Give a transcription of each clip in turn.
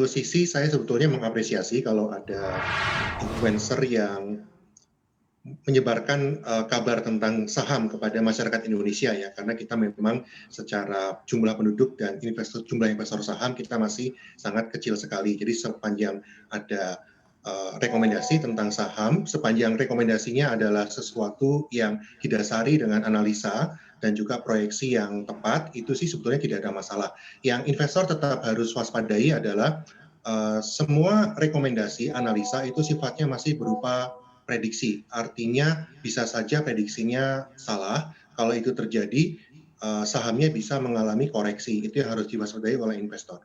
sisi saya sebetulnya mengapresiasi kalau ada influencer yang menyebarkan kabar tentang saham kepada masyarakat Indonesia ya, karena kita memang secara jumlah penduduk dan jumlah investor saham kita masih sangat kecil sekali. Jadi sepanjang ada rekomendasi tentang saham, sepanjang rekomendasinya adalah sesuatu yang didasari dengan analisa dan juga proyeksi yang tepat, itu sih sebetulnya tidak ada masalah. Yang investor tetap harus waspadai adalah semua rekomendasi analisa itu sifatnya masih berupa prediksi. Artinya bisa saja prediksinya salah. Kalau itu terjadi, sahamnya bisa mengalami koreksi. Itu yang harus diwaspadai oleh investor.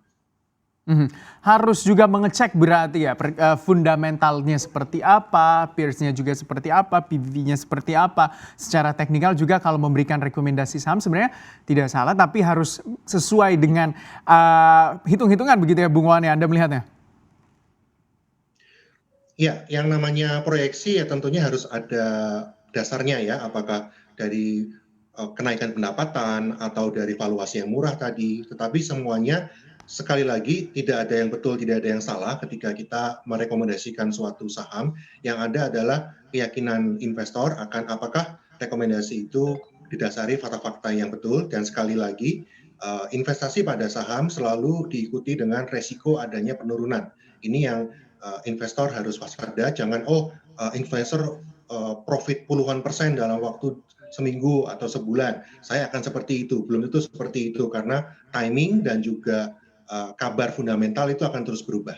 Harus juga mengecek berarti ya fundamentalnya seperti apa, peersnya juga seperti apa, PBV-nya seperti apa. Secara teknikal juga kalau memberikan rekomendasi saham sebenarnya tidak salah, tapi harus sesuai dengan hitung-hitungan begitu ya Bung Wan ya, Anda melihatnya? Ya, yang namanya proyeksi ya tentunya harus ada dasarnya ya, apakah dari kenaikan pendapatan atau dari valuasi yang murah tadi. Tetapi semuanya sekali lagi tidak ada yang betul, tidak ada yang salah ketika kita merekomendasikan suatu saham. Yang ada adalah keyakinan investor akan apakah rekomendasi itu didasari fakta-fakta yang betul. Dan sekali lagi investasi pada saham selalu diikuti dengan resiko adanya penurunan. Ini yang investor harus waspada, jangan investor profit puluhan persen dalam waktu seminggu atau sebulan, saya akan seperti itu. Belum tentu seperti itu, karena timing dan juga kabar fundamental itu akan terus berubah.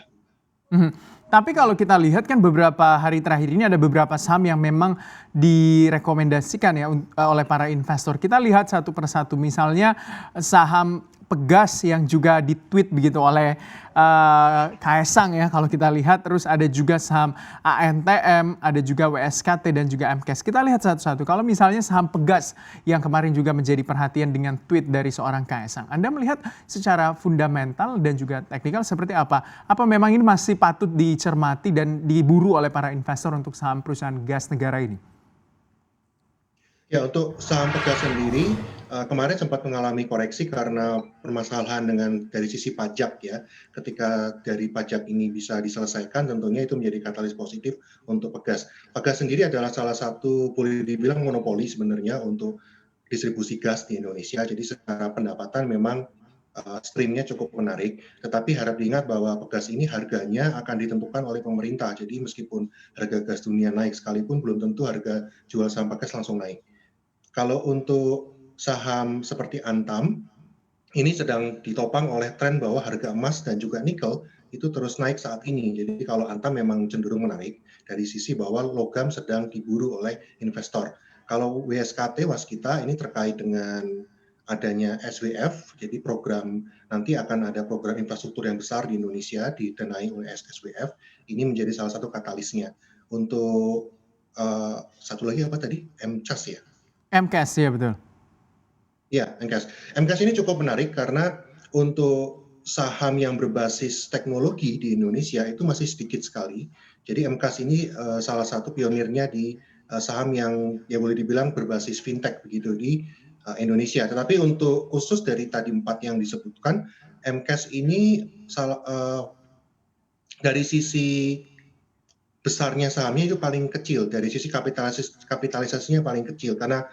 Tapi kalau kita lihat kan beberapa hari terakhir ini ada beberapa saham yang memang direkomendasikan ya oleh para investor. Kita lihat satu persatu, misalnya saham Pegas yang juga ditweet begitu oleh Kaesang ya kalau kita lihat. Terus ada juga saham ANTM, ada juga WSKT dan juga MKS. Kita lihat satu-satu. Kalau misalnya saham Pegas yang kemarin juga menjadi perhatian dengan tweet dari seorang Kaesang, Anda melihat secara fundamental dan juga teknikal seperti apa? Apa memang ini masih patut dicermati dan diburu oleh para investor untuk saham perusahaan gas negara ini? Ya, untuk saham Pegas sendiri kemarin sempat mengalami koreksi karena permasalahan dari sisi pajak ya. Ketika dari pajak ini bisa diselesaikan, tentunya itu menjadi katalis positif untuk Pegas. Pegas sendiri adalah salah satu boleh dibilang monopoli sebenarnya untuk distribusi gas di Indonesia. Jadi secara pendapatan memang streamnya cukup menarik, tetapi harap diingat bahwa Pegas ini harganya akan ditentukan oleh pemerintah. Jadi meskipun harga gas dunia naik sekalipun, belum tentu harga jual saham Pegas langsung naik. Kalau untuk saham seperti Antam, ini sedang ditopang oleh tren bahwa harga emas dan juga nikel itu terus naik saat ini. Jadi kalau Antam memang cenderung menarik dari sisi bahwa logam sedang diburu oleh investor. Kalau WSKT Waskita ini terkait dengan adanya SWF, jadi nanti akan ada program infrastruktur yang besar di Indonesia didanai oleh SWF. Ini menjadi salah satu katalisnya. Untuk satu lagi apa tadi? MCAS ya? MKS ya betul. Ya, MKS. MKS ini cukup menarik karena untuk saham yang berbasis teknologi di Indonesia itu masih sedikit sekali. Jadi MKS ini salah satu pionirnya di saham yang ya boleh dibilang berbasis fintech begitu di Indonesia. Tetapi untuk khusus dari tadi 4 yang disebutkan, MKS ini dari sisi besarnya sahamnya itu paling kecil, dari sisi kapitalisasinya paling kecil, karena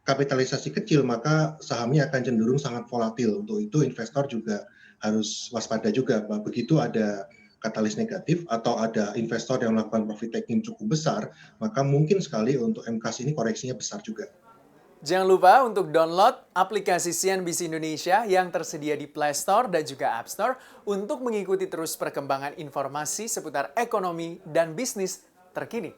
kapitalisasi kecil maka sahamnya akan cenderung sangat volatil. Untuk itu investor juga harus waspada juga bahwa begitu ada katalis negatif atau ada investor yang melakukan profit taking cukup besar, maka mungkin sekali untuk MKS ini koreksinya besar juga. Jangan lupa untuk download aplikasi CNBC Indonesia yang tersedia di Play Store dan juga App Store untuk mengikuti terus perkembangan informasi seputar ekonomi dan bisnis terkini.